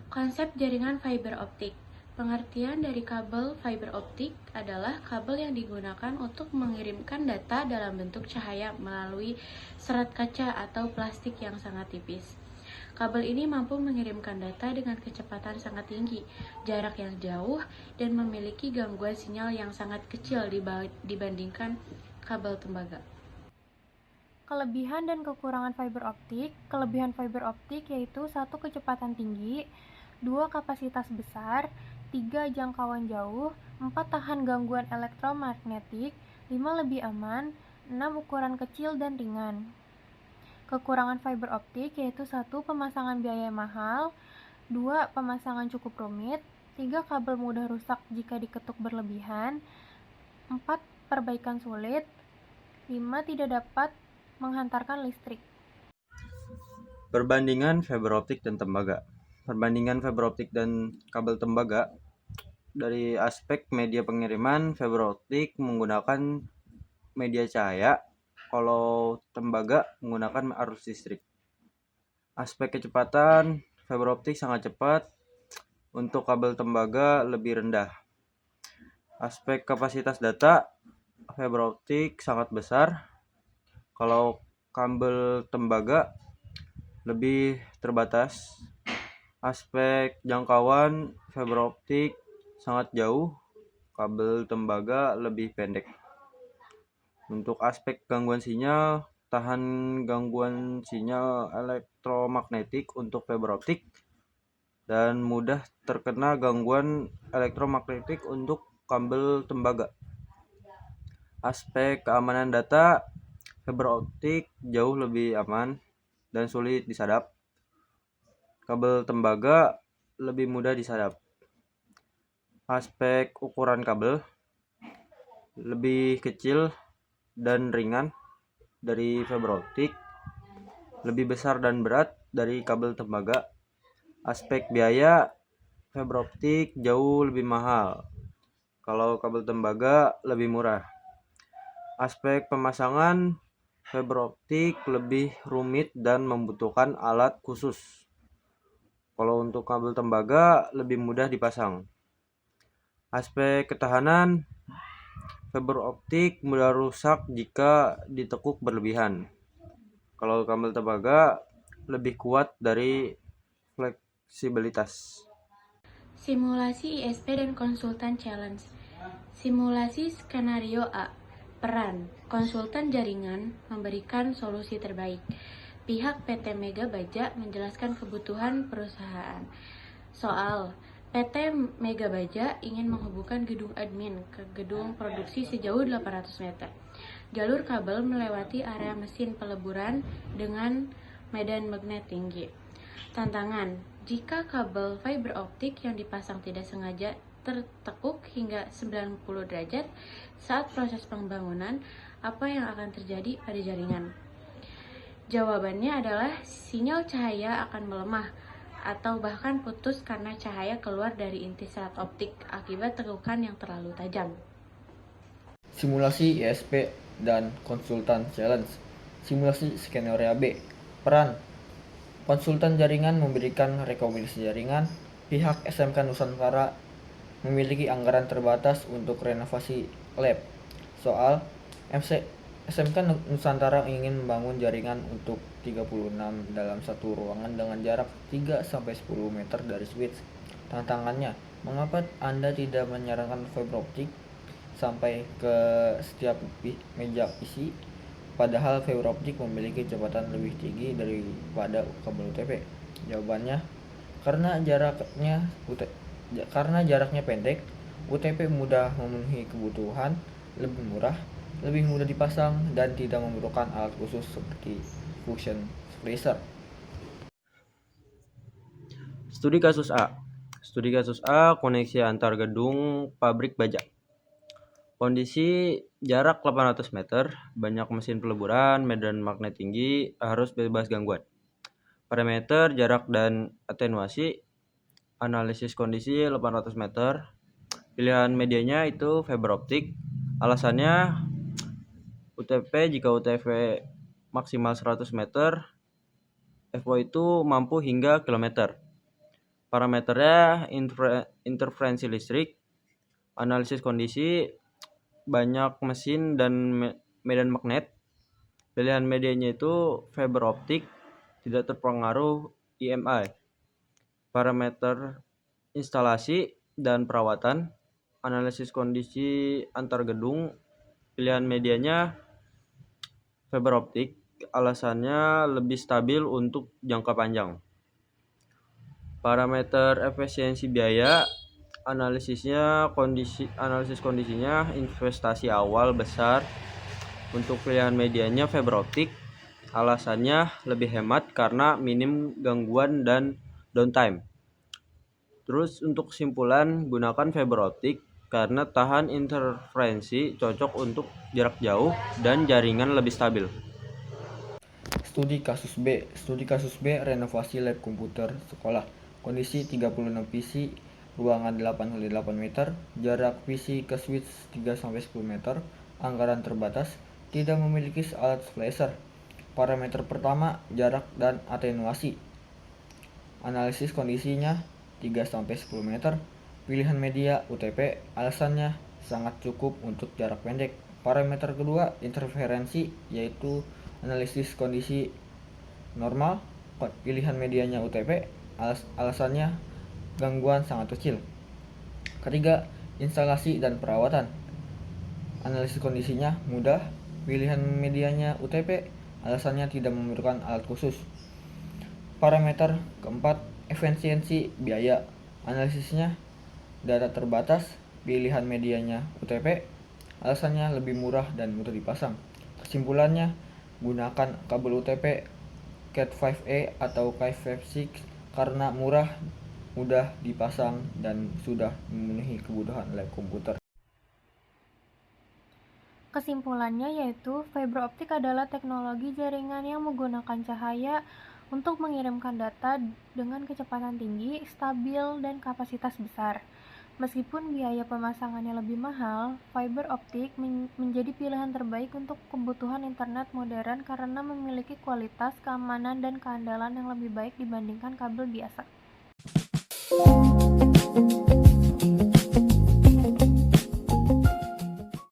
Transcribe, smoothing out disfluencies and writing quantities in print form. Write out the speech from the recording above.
Konsep jaringan fiber optik. Pengertian dari kabel fiber optik adalah kabel yang digunakan untuk mengirimkan data dalam bentuk cahaya melalui serat kaca atau plastik yang sangat tipis. Kabel ini mampu mengirimkan data dengan kecepatan sangat tinggi, jarak yang jauh, dan memiliki gangguan sinyal yang sangat kecil dibandingkan kabel tembaga. Kelebihan dan kekurangan fiber optik. Kelebihan fiber optik yaitu 1. Kecepatan tinggi, 2. Kapasitas besar, 3. Jangkauan jauh, 4. Tahan gangguan elektromagnetik, 5. Lebih aman, 6. Ukuran kecil dan ringan. Kekurangan fiber optik yaitu 1. Pemasangan biaya mahal, 2. Pemasangan cukup rumit, 3. Kabel mudah rusak jika diketuk berlebihan, 4. Perbaikan sulit, 5. Tidak dapat menghantarkan listrik. Perbandingan fiber optik dan tembaga. Perbandingan fiber optik dan kabel tembaga. Dari aspek media pengiriman, fiber optik menggunakan media cahaya, kalau tembaga menggunakan arus listrik. Aspek kecepatan, fiber optik sangat cepat, untuk kabel tembaga lebih rendah. Aspek kapasitas data, fiber optik sangat besar, kalau kabel tembaga lebih terbatas. Aspek jangkauan, fiber optik sangat jauh, kabel tembaga lebih pendek. Untuk aspek gangguan sinyal, tahan gangguan sinyal elektromagnetik untuk fiber optik dan mudah terkena gangguan elektromagnetik untuk kabel tembaga. Aspek keamanan data, fiber optik jauh lebih aman dan sulit disadap. Kabel tembaga lebih mudah disadap. Aspek ukuran kabel lebih kecil dan ringan dari fiber optik, lebih besar dan berat dari kabel tembaga. Aspek biaya, fiber optik jauh lebih mahal, kalau kabel tembaga lebih murah. Aspek pemasangan, fiber optik lebih rumit dan membutuhkan alat khusus, kalau untuk kabel tembaga lebih mudah dipasang. Aspek ketahanan, fiber optik mudah rusak jika ditekuk berlebihan, kalau kabel tembaga lebih kuat dari fleksibilitas. Simulasi ISP dan konsultan challenge. Simulasi skenario A. Peran konsultan jaringan memberikan solusi terbaik. Pihak PT Mega Baja menjelaskan kebutuhan perusahaan. Soal PT Mega Baja ingin menghubungkan gedung admin ke gedung produksi sejauh 800 meter. Jalur kabel melewati area mesin peleburan dengan medan magnet tinggi. Tantangan, jika kabel fiber optik yang dipasang tidak sengaja tertekuk hingga 90 derajat saat proses pembangunan, apa yang akan terjadi pada jaringan? Jawabannya adalah sinyal cahaya akan melemah atau bahkan putus karena cahaya keluar dari inti serat optik akibat tekukan yang terlalu tajam. Simulasi ISP dan konsultan challenge. Simulasi skenario B. Peran konsultan jaringan memberikan rekomendasi jaringan. Pihak SMK Nusantara memiliki anggaran terbatas untuk renovasi lab. Soal SMK Nusantara ingin membangun jaringan untuk 36 dalam satu ruangan dengan jarak 3-10 meter dari switch. Tantangannya, mengapa Anda tidak menyarankan fiber optik sampai ke setiap meja PC, padahal fiber optik memiliki kecepatan lebih tinggi daripada kabel UTP? Jawabannya, karena jaraknya pendek, UTP mudah memenuhi kebutuhan, lebih murah, lebih mudah dipasang, dan tidak memerlukan alat khusus seperti function splicer. Studi kasus A. Studi kasus A, koneksi antar gedung pabrik baja. Kondisi jarak 800 meter, banyak mesin peleburan, medan magnet tinggi, harus bebas gangguan. Parameter, jarak, dan atenuasi. Analisis kondisi 800 meter. Pilihan medianya itu fiber optik. Alasannya UTP, jika UTP maksimal 100 meter, FO itu mampu hingga kilometer. Parameternya interferensi listrik, analisis kondisi, banyak mesin dan medan magnet. Pilihan medianya itu fiber optik, tidak terpengaruh EMI. Parameter instalasi dan perawatan, analisis kondisi antar gedung, pilihan medianya fiber optik, alasannya lebih stabil untuk jangka panjang. Parameter efisiensi biaya, analisis kondisinya investasi awal besar. Untuk pilihan medianya fiber optik, alasannya lebih hemat karena minim gangguan dan downtime. Terus untuk kesimpulan, gunakan fiber optik karena tahan interferensi, cocok untuk jarak jauh dan jaringan lebih stabil. Studi kasus B, renovasi lab komputer sekolah. Kondisi 36 PC, ruangan 8x8 meter, jarak PC ke switch 3-10 meter, anggaran terbatas, tidak memiliki alat splicer. Parameter pertama, jarak dan atenuasi. Analisis kondisinya 3-10 meter. Pilihan media UTP, alasannya sangat cukup untuk jarak pendek. Parameter kedua, interferensi, yaitu analisis kondisi normal. Pilihan medianya UTP, alasannya gangguan sangat kecil. Ketiga, instalasi dan perawatan. Analisis kondisinya mudah. Pilihan medianya UTP, alasannya tidak memerlukan alat khusus. Parameter keempat, efisiensi biaya. Analisisnya data terbatas. Pilihan medianya UTP, alasannya lebih murah dan mudah dipasang. Kesimpulannya, gunakan kabel UTP Cat 5e atau Cat 5.6 karena murah, mudah dipasang, dan sudah memenuhi kebutuhan lab komputer. Kesimpulannya yaitu fiber optik adalah teknologi jaringan yang menggunakan cahaya untuk mengirimkan data dengan kecepatan tinggi, stabil, dan kapasitas besar. Meskipun biaya pemasangannya lebih mahal, fiber optik menjadi pilihan terbaik untuk kebutuhan internet modern karena memiliki kualitas, keamanan, dan keandalan yang lebih baik dibandingkan kabel biasa.